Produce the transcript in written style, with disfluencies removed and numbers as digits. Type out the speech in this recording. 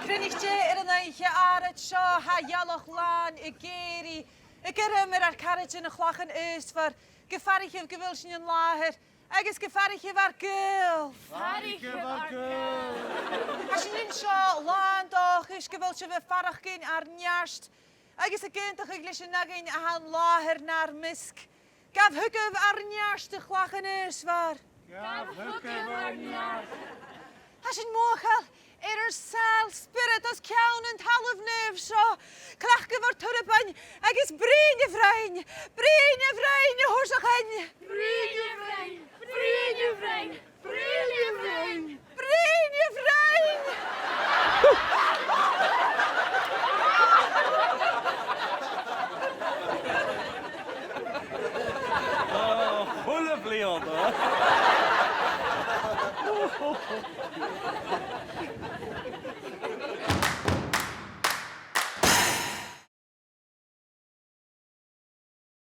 Crinigte ar an éiche árat seo ha jalach lán I géirí. I gyrymir ar carad yn y chlachan ysfar. Gyffarich yw gyfyl sy'n yn láhir. Agus gyffarich yw ar gyl. Farich yw ar gyl. A sy'n yn seo lán doch ys gyfyl sy'n fy ffarach gyn ar niarst. Agus y gyntach ag lys yn nagyn a han láhir na'r misg. Gaf hygaf ar niarst y chlachan ysfar. Gaf hwgaf ar niarst. A sy'n mochal. Er sal spirit os cawn yn talaf nef so. Clach gyfer twrbain agos brin y frain. Brin y frain y hwrsach yn. Brin y frain. Brin y frain. Brin y frain. Brin y frain. Full of Leon,